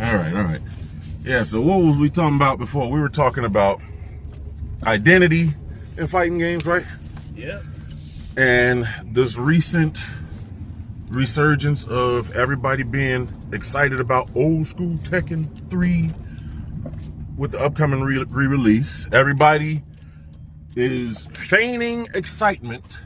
All right. Yeah, so what was we talking about before? We were talking about identity in fighting games, right? Yeah. And this recent resurgence of everybody being excited about old school Tekken 3 with the upcoming re-release. Everybody is feigning excitement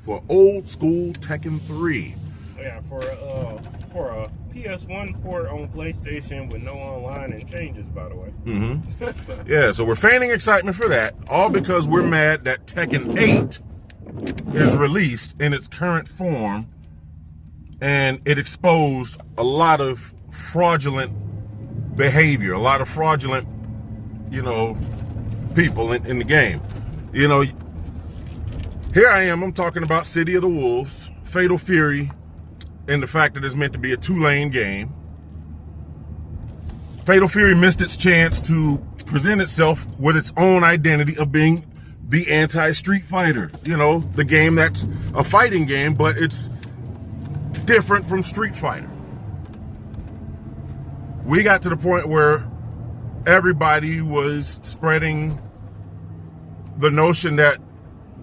for old school Tekken 3. Yeah, for a PS1 port on PlayStation with no online and changes, by the way. Mm-hmm. Yeah, so we're feigning excitement for that, all because we're mad that Tekken 8 is released in its current form, and it exposed a lot of fraudulent behavior, a lot of fraudulent, people in the game. Here I am, I'm talking about City of the Wolves, Fatal Fury, and the fact that it's meant to be a 2-lane game. Fatal Fury missed its chance to present itself with its own identity of being the anti-Street Fighter. The game that's a fighting game, but it's different from Street Fighter. We got to the point where everybody was spreading the notion that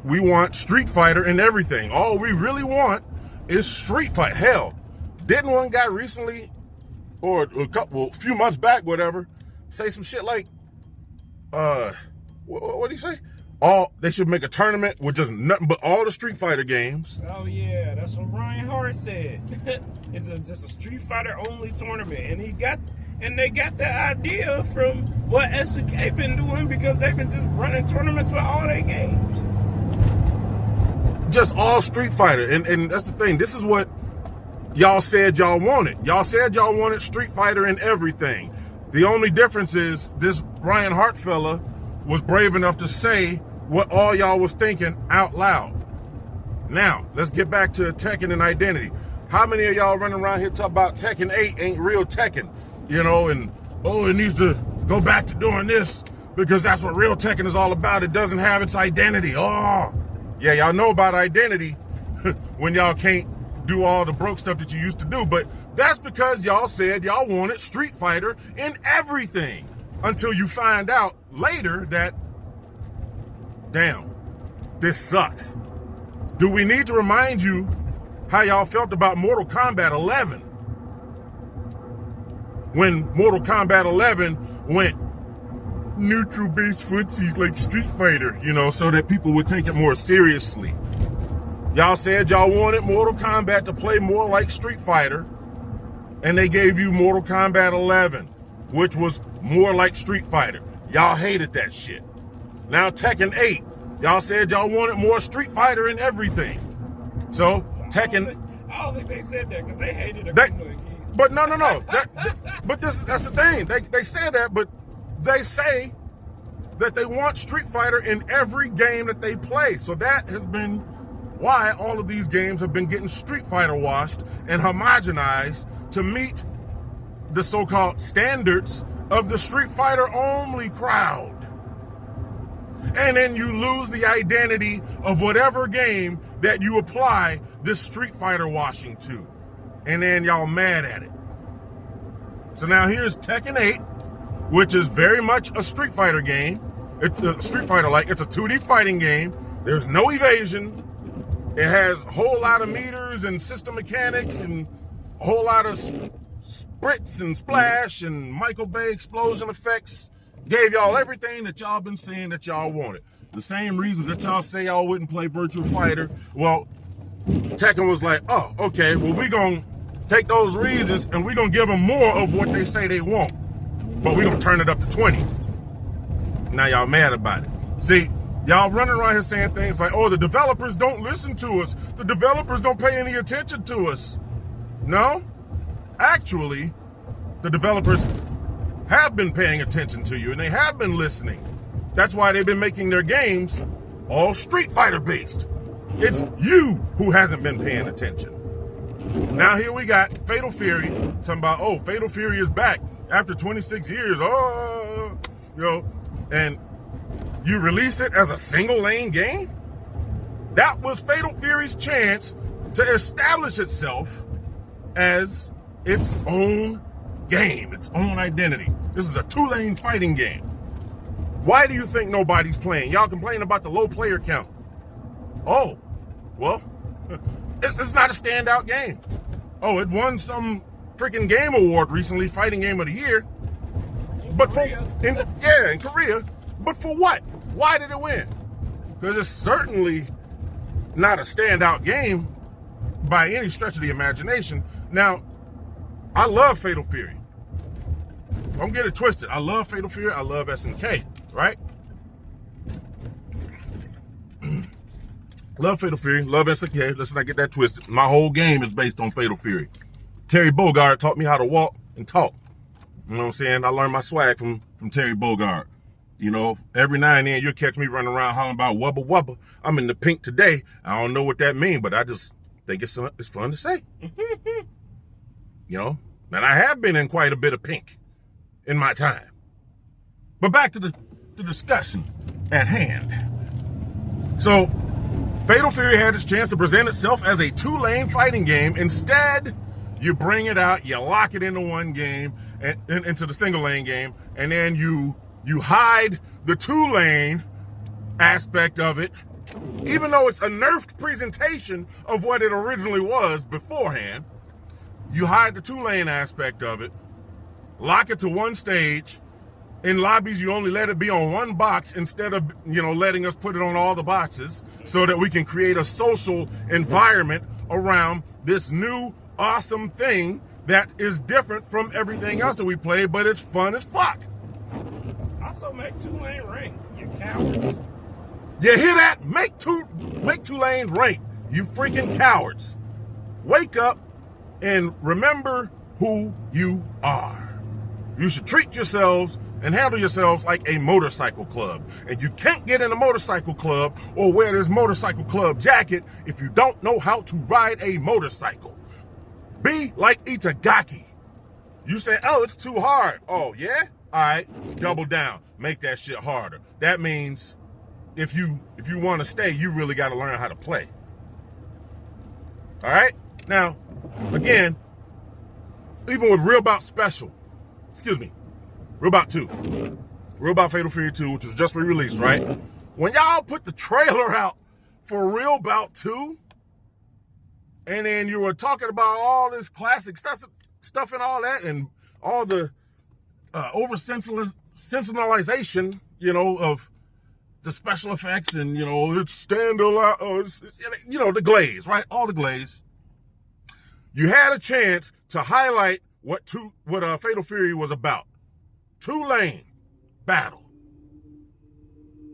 we want Street Fighter in everything. All we really want is Street Fight. Hell, didn't one guy recently, or a few months back, whatever, say some shit like, what did he say? They should make a tournament with just nothing but all the Street Fighter games. Oh yeah, that's what Ryan Hart said. It's just a Street Fighter only tournament, and they got the idea from what SNK been doing, because they've been just running tournaments with all their games. Just all Street Fighter, and that's the thing. This is what y'all said y'all wanted. Y'all said y'all wanted Street Fighter in everything. The only difference is this Ryan Hart fella was brave enough to say what all y'all was thinking out loud. Now, let's get back to Tekken and identity. How many of y'all running around here talking about Tekken 8 ain't real Tekken? It needs to go back to doing this because that's what real Tekken is all about. It doesn't have its identity. Oh, yeah, y'all know about identity when y'all can't do all the broke stuff that you used to do, but that's because y'all said y'all wanted Street Fighter in everything until you find out later that, damn, this sucks. Do we need to remind you how y'all felt about Mortal Kombat 11? When Mortal Kombat 11 went neutral-based footsies like Street Fighter, so that people would take it more seriously. Y'all said y'all wanted Mortal Kombat to play more like Street Fighter, and they gave you Mortal Kombat 11, which was more like Street Fighter. Y'all hated that shit. Now Tekken 8, y'all said y'all wanted more Street Fighter in everything. So Tekken... I don't think they said that because they hated it. But no. But that's the thing. They say that, but they say that they want Street Fighter in every game that they play. So that has been why all of these games have been getting Street Fighter washed and homogenized to meet the so-called standards of the Street Fighter only crowd. And then you lose the identity of whatever game that you apply this Street Fighter washing to. And then y'all mad at it. So now here's Tekken 8, which is very much a Street Fighter game. It's a Street Fighter-like. It's a 2D fighting game. There's no evasion. It has a whole lot of meters and system mechanics and a whole lot of spritz and splash and Michael Bay explosion effects. Gave y'all everything that y'all been saying that y'all wanted. The same reasons that y'all say y'all wouldn't play Virtua Fighter. Well, Tekken was like, oh, okay, well, we gonna take those reasons and we gonna give them more of what they say they want. But we gonna turn it up to 20. Now y'all mad about it. See, y'all running around here saying things like, oh, the developers don't listen to us. The developers don't pay any attention to us. No, actually, the developers have been paying attention to you and they have been listening. That's why they've been making their games all Street Fighter based. It's you who hasn't been paying attention. Now here we got Fatal Fury talking about, oh, Fatal Fury is back after 26 years. Oh, and you release it as a single lane game? That was Fatal Fury's chance to establish itself as its own game, its own identity. This is a two-lane fighting game. Why do you think nobody's playing? Y'all complain about the low player count. Oh, well, it's not a standout game. Oh, it won some freaking game award recently, Fighting Game of the Year. But in Korea. But for what? Why did it win? Because it's certainly not a standout game by any stretch of the imagination. Now, I love Fatal Fury. Don't get it twisted. I love Fatal Fury. I love SNK, right? Love Fatal Fury. Love SNK. Let's not get that twisted. My whole game is based on Fatal Fury. Terry Bogard taught me how to walk and talk. You know what I'm saying? I learned my swag from Terry Bogard. You know, every now and then you'll catch me running around hollering about wubba wubba. I'm in the pink today. I don't know what that means, but I just think it's fun to say. You know, and I have been in quite a bit of pink in my time. But back to the discussion at hand. So, Fatal Fury had its chance to present itself as a two-lane fighting game. Instead, you bring it out, you lock it into one game, and into the single-lane game, and then you hide the two-lane aspect of it, even though it's a nerfed presentation of what it originally was beforehand. You hide the two-lane aspect of it, lock it to one stage. In lobbies, you only let it be on one box instead of, you know, letting us put it on all the boxes so that we can create a social environment around this new awesome thing that is different from everything else that we play, but it's fun as fuck. Also make two-lane rank, you cowards. You hear that? Make two lane rank, you freaking cowards. Wake up and remember who you are. You should treat yourselves and handle yourselves like a motorcycle club. And you can't get in a motorcycle club or wear this motorcycle club jacket if you don't know how to ride a motorcycle. Be like Itagaki. You say, oh, it's too hard. Oh, yeah? All right, double down. Make that shit harder. That means if you want to stay, you really got to learn how to play. All right? Now, again, even with Real Bout Special, Real Bout 2, Real Bout Fatal Fury 2, which was just re-released, right? When y'all put the trailer out for Real Bout 2, and then you were talking about all this classic stuff and all that, and all the over-sensationalization, you know, of the special effects, and, you know, it's you know, the glaze, right? All the glaze. You had a chance to highlight what Fatal Fury was about. Two-lane battle.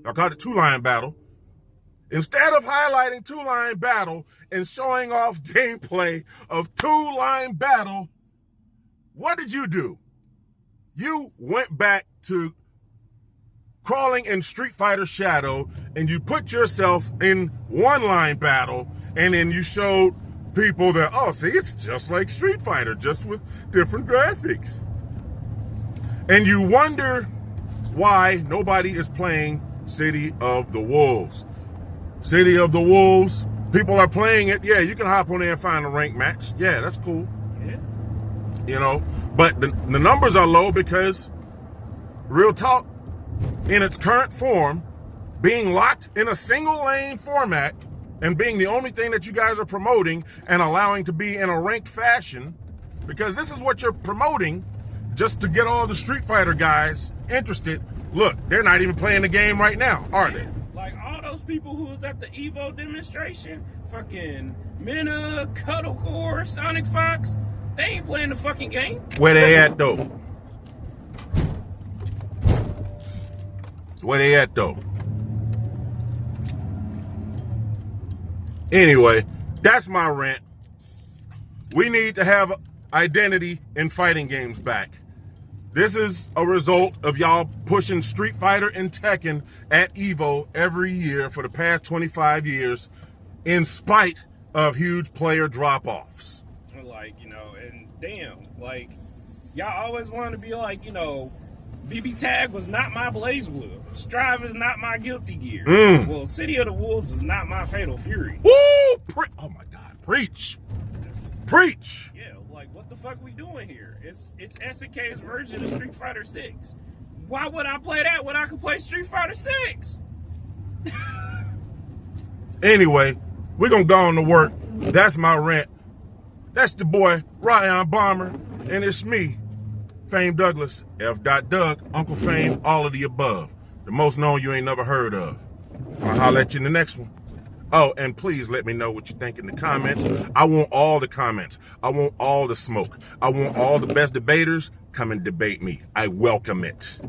I called it two-line battle. Instead of highlighting two-line battle and showing off gameplay of two-line battle, what did you do? You went back to crawling in Street Fighter Shadow, and you put yourself in one-line battle, and then you showed people that, oh, see, it's just like Street Fighter, just with different graphics. And you wonder why nobody is playing City of the Wolves. City of the Wolves, people are playing it. Yeah, you can hop on there and find a ranked match. Yeah, that's cool. Yeah. You know, but the numbers are low because, real talk, in its current form, being locked in a single lane format and being the only thing that you guys are promoting and allowing to be in a ranked fashion, because this is what you're promoting just to get all the Street Fighter guys interested. Look, they're not even playing the game right now, are they? Like all those people who was at the Evo demonstration, fucking Minna, Cuddlecore, Sonic Fox, they ain't playing the fucking game. Where they at though? Where they at though? Anyway, that's my rant. We need to have identity in fighting games back. This is a result of y'all pushing Street Fighter and Tekken at Evo every year for the past 25 years in spite of huge player drop-offs. Like, you know, and damn, like, y'all always wanted to be like, you know, BB Tag was not my BlazBlue. Strive is not my Guilty Gear. Well, City of the Wolves is not my Fatal Fury. Woo! Oh my God, preach. Preach. Yeah, like, what the fuck we doing here? It's SNK's version of Street Fighter 6. Why would I play that when I could play Street Fighter 6? Anyway, we're going to go on to work. That's my rant. That's the boy, RaionBomber, and it's me, Fame Douglas, F. Doug, Uncle Fame, all of the above. The most known you ain't never heard of. I'll holler at you in the next one. Oh, and please let me know what you think in the comments. I want all the comments. I want all the smoke. I want all the best debaters. Come and debate me. I welcome it.